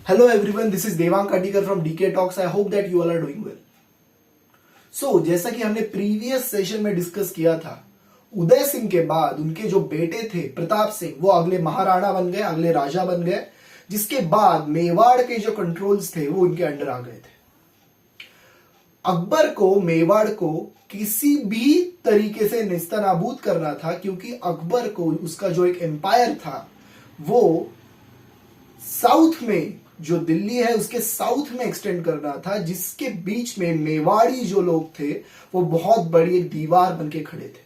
Hello everyone, this is Devang Katikar from DK Talks. I hope that you all are doing well. So, जैसा कि हमने previous session में discuss किया था, उदय सिंह के बाद उनके जो बेटे थे प्रताप सिंह, वो अगले महाराणा बन गए, अगले राजा बन गए, जिसके बाद मेवाड़ के जो कंट्रोल्स थे वो उनके अंडर आ गए थे। अकबर को मेवाड़ को किसी भी तरीके से नेस्तनाबूद करना था, क्योंकि अकबर को उसका जो एक एम्पायर था वो साउथ में, जो दिल्ली है उसके साउथ में एक्सटेंड करना था, जिसके बीच में मेवाड़ी जो लोग थे वो बहुत बड़ी एक दीवार बनके खड़े थे।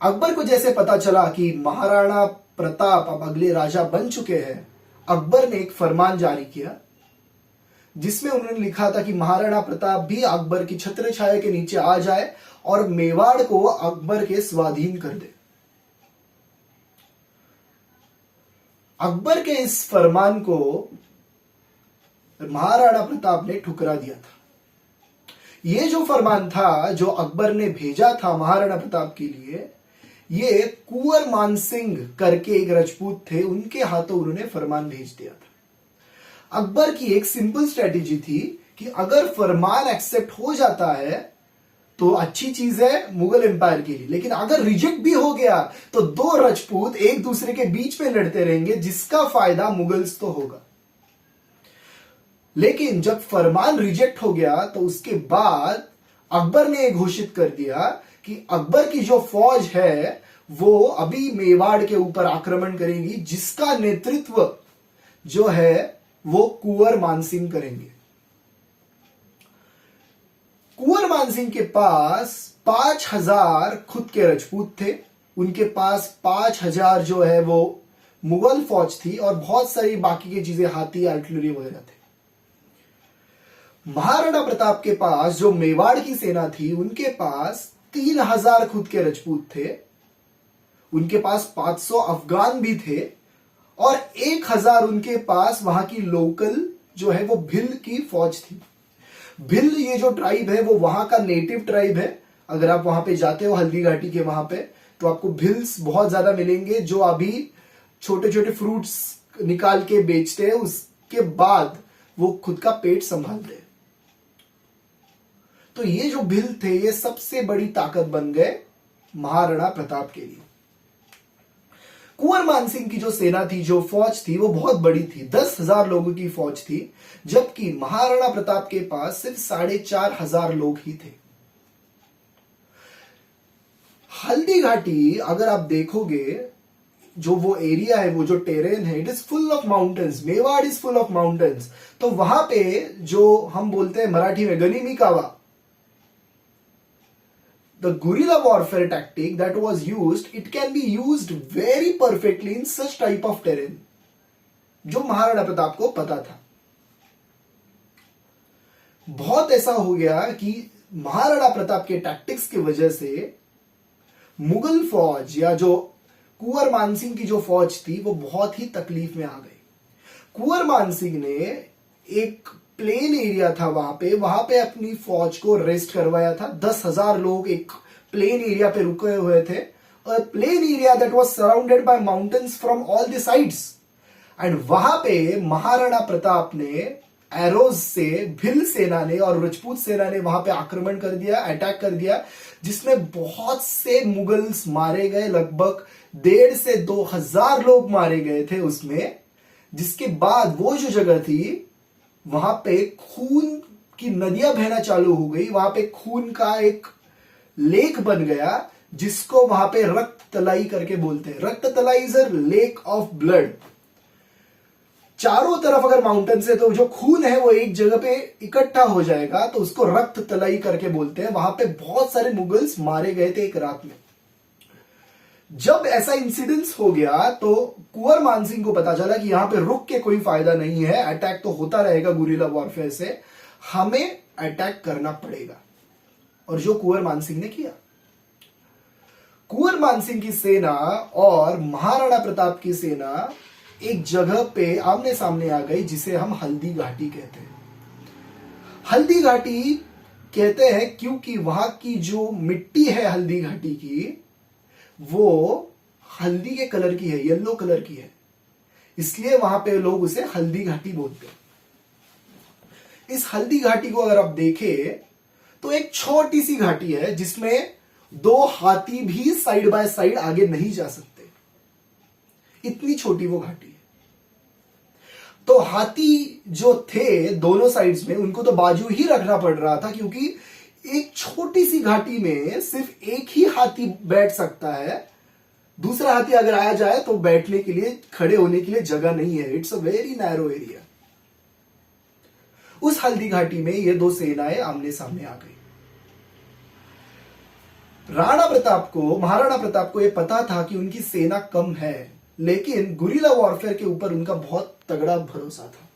अकबर को जैसे पता चला कि महाराणा प्रताप अब अगले राजा बन चुके हैं, अकबर ने एक फरमान जारी किया जिसमें उन्होंने लिखा था कि महाराणा प्रताप भी अकबर की छत्र छाया के नीचे आ जाए और मेवाड़ को अकबर के स्वाधीन कर दे। अकबर के इस फरमान को महाराणा प्रताप ने ठुकरा दिया था। यह जो फरमान था जो अकबर ने भेजा था महाराणा प्रताप के लिए, ये कुंवर मान सिंह करके एक राजपूत थे, उनके हाथों उन्होंने फरमान भेज दिया था। अकबर की एक सिंपल स्ट्रेटेजी थी कि अगर फरमान एक्सेप्ट हो जाता है तो अच्छी चीज है मुगल एम्पायर के लिए, लेकिन अगर रिजेक्ट भी हो गया तो दो राजपूत एक दूसरे के बीच में लड़ते रहेंगे, जिसका फायदा मुगल्स तो होगा। लेकिन जब फरमान रिजेक्ट हो गया तो उसके बाद अकबर ने यह घोषित कर दिया कि अकबर की जो फौज है वो अभी मेवाड़ के ऊपर आक्रमण करेगी, जिसका नेतृत्व जो है वो कुंवर मान सिंह करेंगे। कुंवर मान सिंह के पास 5000 खुद के राजपूत थे, उनके पास 5000 जो है वो मुगल फौज थी और बहुत सारी बाकी की चीजें, हाथी, आर्टिलरी वगैरह थे। महाराणा प्रताप के पास जो मेवाड़ की सेना थी, उनके पास 3000 खुद के राजपूत थे, उनके पास 500 अफगान भी थे और 1000 उनके पास वहां की लोकल जो है वो भिल की फौज थी। भिल ये जो ट्राइब है वो वहां का नेटिव ट्राइब है। अगर आप वहां पे जाते हो हल्दी घाटी के वहां पे, तो आपको भिल्स बहुत ज्यादा मिलेंगे जो अभी छोटे छोटे फ्रूट्स निकाल के बेचते हैं, उसके बाद वो खुद का पेट संभालते हैं। तो ये जो भिल थे ये सबसे बड़ी ताकत बन गए महाराणा प्रताप के लिए। कुंवर मान सिंह की जो सेना थी, जो फौज थी, वो बहुत बड़ी थी, 10,000 लोगों की फौज थी, जबकि महाराणा प्रताप के पास सिर्फ 4500 लोग ही थे। हल्दी घाटी अगर आप देखोगे, जो वो एरिया है, वो जो टेरेन है, it is full of mountains. Mewar is full of mountains. तो वहां पे जो हम बोलते हैं मराठी में गनीमी कावा, the guerrilla warfare tactic that was used, it can be used very perfectly in such type of terrain, जो महाराणा प्रताप को पता था। बहुत ऐसा हो गया कि महाराणा प्रताप के टैक्टिक्स की वजह से मुगल फौज या जो कुंवर मान सिंह की जो फौज थी वो बहुत ही तकलीफ में आ गई। कुंवर मान सिंह ने एक प्लेन एरिया था वहां पे अपनी फौज को रेस्ट करवाया था। 10,000 लोग एक प्लेन एरिया पे रुके हुए थे, और plain area that was surrounded by mountains from all the sides. And वहां पे महाराणा प्रताप ने एरोज से, भिल सेना ने और राजपूत सेना ने वहां पे आक्रमण कर दिया, अटैक कर दिया, जिसमें बहुत से मुगल्स मारे गए। लगभग 1,500 से 2,000 लोग मारे गए थे उसमें। जिसके बाद वो जो जगह थी वहां पे खून की नदियां बहना चालू हो गई, वहां पे खून का एक लेक बन गया, जिसको वहां पे रक्त तलाई करके बोलते हैं। Rakt Talai is a lake of blood. चारों तरफ अगर माउंटेन से, तो जो खून है वो एक जगह पे इकट्ठा हो जाएगा, तो उसको रक्त तलाई करके बोलते हैं। वहां पे बहुत सारे मुगल्स मारे गए थे एक रात में। जब ऐसा इंसिडेंस हो गया तो कुंवर मान सिंह को पता चला कि यहां पे रुक के कोई फायदा नहीं है, अटैक तो होता रहेगा गुरिल्ला वॉरफेयर से, हमें अटैक करना पड़ेगा। और जो कुंवर मान सिंह ने किया, कुंवर मान सिंह की सेना और महाराणा प्रताप की सेना एक जगह पे आमने सामने आ गई, जिसे हम हल्दी घाटी कहते हैं। हल्दी घाटी कहते हैं क्योंकि वहां की जो मिट्टी है हल्दी घाटी की, वो हल्दी के कलर की है, येलो कलर की है। इसलिए वहां पे लोग उसे हल्दी घाटी बोलते हैं। इस हल्दी घाटी को अगर आप देखें तो एक छोटी सी घाटी है जिसमें दो हाथी भी साइड बाय साइड आगे नहीं जा सकते, इतनी छोटी वो घाटी है। तो हाथी जो थे दोनों साइड्स में, उनको तो बाजू ही रखना पड़ रहा था, क्योंकि एक छोटी सी घाटी में सिर्फ एक ही हाथी बैठ सकता है। दूसरा हाथी अगर आ जाए तो बैठने के लिए, खड़े होने के लिए जगह नहीं है। It's a very narrow area. उस हल्दी घाटी में ये दो सेनाएं आमने सामने आ गई। महाराणा प्रताप को यह पता था कि उनकी सेना कम है, लेकिन गुरिल्ला वॉरफेयर के ऊपर उनका बहुत तगड़ा भरोसा था।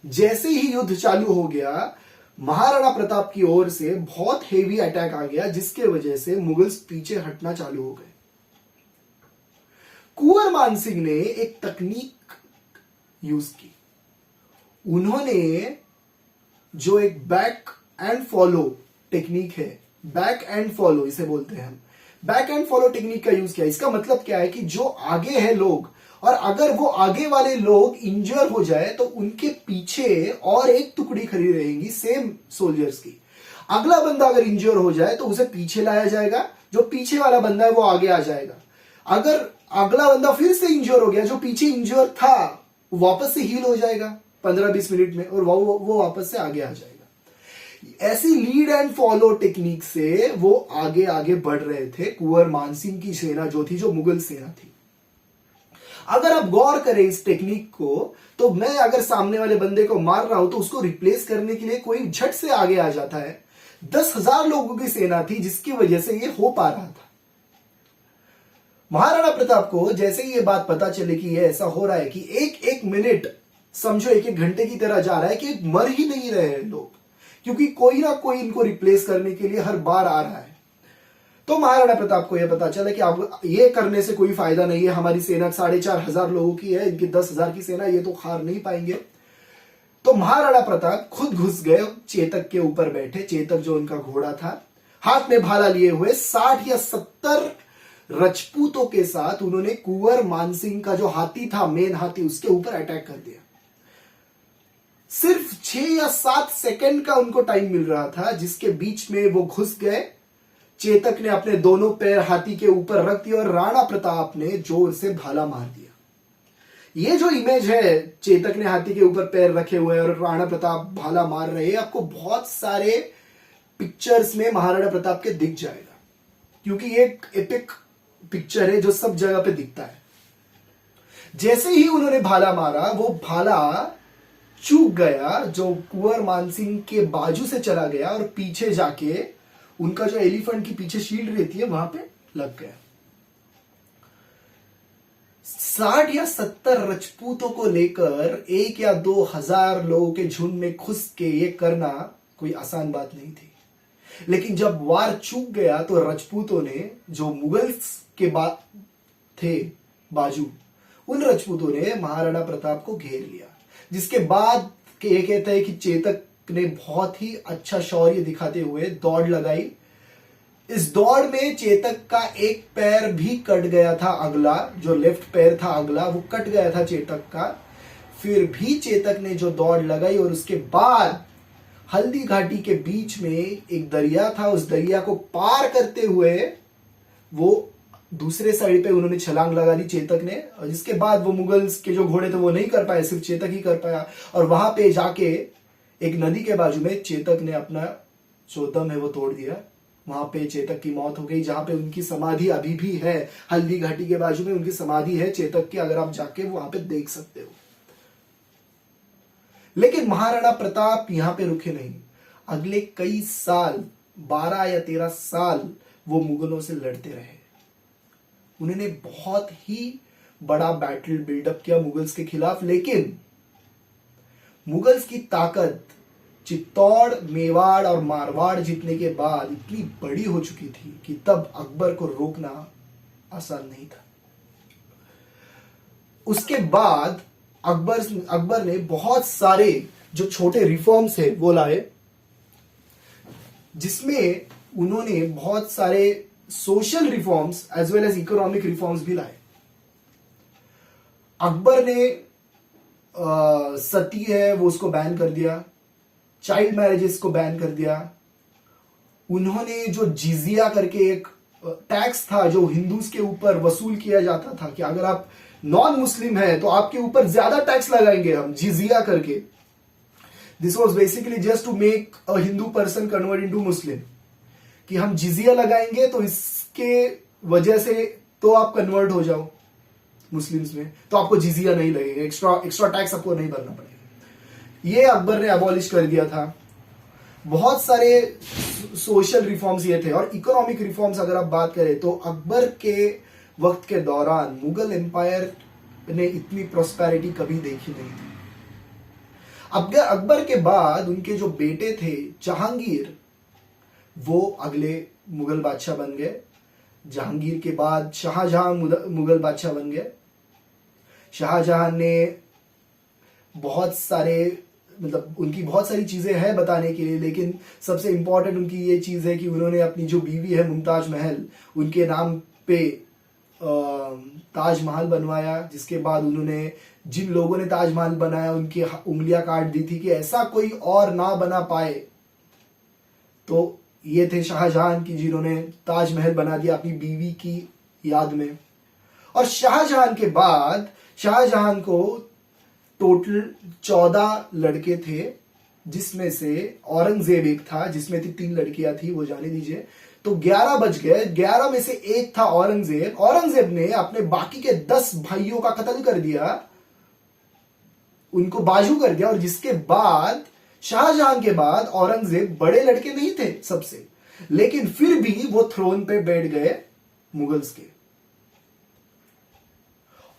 जैसे ही युद्ध चालू हो गया, महाराणा प्रताप की ओर से बहुत हेवी अटैक आ गया, जिसके वजह से मुगल्स पीछे हटना चालू हो गए। कुंवर मान सिंह ने एक तकनीक यूज की। उन्होंने जो एक बैक एंड फॉलो टेक्निक है, बैक एंड फॉलो इसे बोलते हैं हम, बैक एंड फॉलो टेक्निक का यूज किया। इसका मतलब क्या है कि जो आगे है लोग, और अगर वो आगे वाले लोग इंजर हो जाए तो उनके पीछे और एक टुकड़ी खड़ी रहेगी सेम सोल्जर्स की। अगला बंदा अगर इंजर हो जाए तो उसे पीछे लाया जाएगा, जो पीछे वाला बंदा है वो आगे आ जाएगा। अगर अगला बंदा फिर से इंजर हो गया, जो पीछे इंजर था वापस से हील हो जाएगा 15-20 मिनट में, और वो वापस से आगे आ जाएगा। ऐसी लीड एंड फॉलो टेक्निक से वो आगे आगे बढ़ रहे थे। कुंवर मान सिंह की सेना जो थी, जो मुगल सेना थी, अगर आप गौर करें इस टेक्निक को, तो मैं अगर सामने वाले बंदे को मार रहा हूं तो उसको रिप्लेस करने के लिए कोई झट से आगे आ जाता है। 10,000 लोगों की सेना थी, जिसकी वजह से यह हो पा रहा था। महाराणा प्रताप को जैसे ही यह बात पता चले कि यह ऐसा हो रहा है कि एक एक मिनट समझो एक एक घंटे की तरह जा रहा है, कि मर ही नहीं रहे हैं लोग, क्योंकि कोई ना कोई इनको रिप्लेस करने के लिए हर बार आ रहा है। तो महाराणा प्रताप को यह पता चला कि अब ये करने से कोई फायदा नहीं है। हमारी सेना 4,500 लोगों की है, इनकी 10,000 की सेना, ये तो हार नहीं पाएंगे। तो महाराणा प्रताप खुद घुस गए, चेतक के ऊपर बैठे। चेतक जो उनका घोड़ा था, हाथ में भाला लिए हुए 60 या 70 राजपूतों के साथ उन्होंने कुंवर मानसिंह का जो हाथी था, मेन हाथी, उसके ऊपर अटैक कर दिया। सिर्फ 6 या 7 सेकंड का उनको टाइम मिल रहा था, जिसके बीच में वो घुस गए। चेतक ने अपने दोनों पैर हाथी के ऊपर रख दिए और राणा प्रताप ने जोर से भाला मार दिया। ये जो इमेज है, चेतक ने हाथी के ऊपर पैर रखे हुए और राणा प्रताप भाला मार रहे हैं, आपको बहुत सारे पिक्चर्स में महाराणा प्रताप के दिख जाएगा, क्योंकि ये एक एपिक पिक्चर है जो सब जगह पे दिखता है। जैसे ही उन्होंने भाला मारा, वो भाला चूक गया, जो कुंवर मानसिंह के बाजू से चला गया और पीछे जाके उनका जो एलिफेंट की पीछे शील्ड रहती है वहां पे लग गया। 60 या 70 राजपूतों को लेकर 1 या 2,000 लोगों के झुंड में घुस के ये करना कोई आसान बात नहीं थी। लेकिन जब वार चूक गया तो राजपूतों ने, जो मुगल्स के बाद थे बाजू, उन राजपूतों ने महाराणा प्रताप को घेर लिया। जिसके बाद ये कहते हैं कि चेतक ने बहुत ही अच्छा शौर्य दिखाते हुए दौड़ लगाई। इस दौड़ में चेतक का एक पैर भी कट गया था, अगला जो लेफ्ट पैर था अगला, वो कट गया था चेतक का। फिर भी चेतक ने जो दौड़ लगाई, और उसके बाद हल्दी घाटी के बीच में एक दरिया था, उस दरिया को पार करते हुए वो दूसरे साइड पे उन्होंने छलांग लगा दी चेतक ने। और जिसके बाद वो मुगल्स के जो घोड़े थे वो नहीं कर पाए, सिर्फ चेतक ही कर पाया। और वहां पे जाके एक नदी के बाजू में चेतक ने अपना जो दम है वो तोड़ दिया। वहां पे चेतक की मौत हो गई, जहां पे उनकी समाधि अभी भी है। हल्दी घाटी के बाजू में उनकी समाधि है चेतक की, अगर आप जाके वहां पे देख सकते हो। लेकिन महाराणा प्रताप यहां पे रुके नहीं। अगले कई साल, 12 या 13 साल वो मुगलों से लड़ते रहे। उन्होंने बहुत ही बड़ा बैटल बिल्डअप किया मुगल्स के खिलाफ। लेकिन मुगल्स की ताकत चित्तौड़, मेवाड़ और मारवाड़ जीतने के बाद इतनी बड़ी हो चुकी थी कि तब अकबर को रोकना आसान नहीं था। उसके बाद अकबर ने बहुत सारे जो छोटे रिफॉर्म्स है वो लाए, जिसमें उन्होंने बहुत सारे social reforms as well as economic reforms भी लाए। अकबर ने सती है वो उसको बैन कर दिया, चाइल्ड मैरिजेस को बैन कर दिया। उन्होंने जो जिजिया करके एक टैक्स था जो हिंदूज के ऊपर वसूल किया जाता था, कि अगर आप नॉन मुस्लिम है तो आपके ऊपर ज्यादा टैक्स लगाएंगे हम, जिजिया करके। This was basically just to make a Hindu person convert into Muslim, कि हम जिजिया लगाएंगे तो इसके वजह से तो आप कन्वर्ट हो जाओ मुस्लिम्स में, तो आपको जिजिया नहीं लगेगा, एक्स्ट्रा टैक्स आपको नहीं भरना पड़ेगा। ये अकबर ने अबॉलिश कर दिया था। बहुत सारे सोशल रिफॉर्म्स ये थे। और इकोनॉमिक रिफॉर्म्स अगर आप बात करें तो अकबर के वक्त के दौरान मुगल एम्पायर ने इतनी प्रॉस्पेरिटी कभी देखी नहीं थी। अकबर के बाद उनके जो बेटे थे जहांगीर, वो अगले मुगल बादशाह बन गए। जहांगीर के बाद शाहजहां मुगल बादशाह बन गए। शाहजहां ने बहुत सारे, मतलब उनकी बहुत सारी चीजें हैं बताने के लिए, लेकिन सबसे इंपॉर्टेंट उनकी ये चीज है कि उन्होंने अपनी जो बीवी है मुमताज महल, उनके नाम पे ताजमहल बनवाया। जिसके बाद उन्होंने जिन लोगों ने ताजमहल बनाया उनकी उंगलियां काट दी थी कि ऐसा कोई और ना बना पाए। तो ये थे शाहजहां की, जिन्होंने ताजमहल बना दिया अपनी बीवी की याद में। और शाहजहां के बाद शाहजहां को टोटल 14 लड़के थे, जिसमें से औरंगजेब एक था, जिसमें थी 3 लड़कियां थी, वो जाने दीजिए। तो 11 बच गए। 11 में से एक था औरंगजेब। औरंगजेब ने अपने बाकी के 10 भाइयों का कत्ल कर दिया, उनको बाजू कर दिया। और जिसके बाद शाहजहां के बाद औरंगजेब बड़े लड़के नहीं थे सबसे, लेकिन फिर भी वो थ्रोन पे बैठ गए मुगल्स के।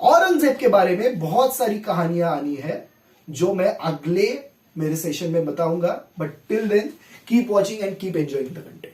औरंगजेब के बारे में बहुत सारी कहानियां आनी है जो मैं अगले मेरे सेशन में बताऊंगा। But till then keep watching and keep enjoying the content.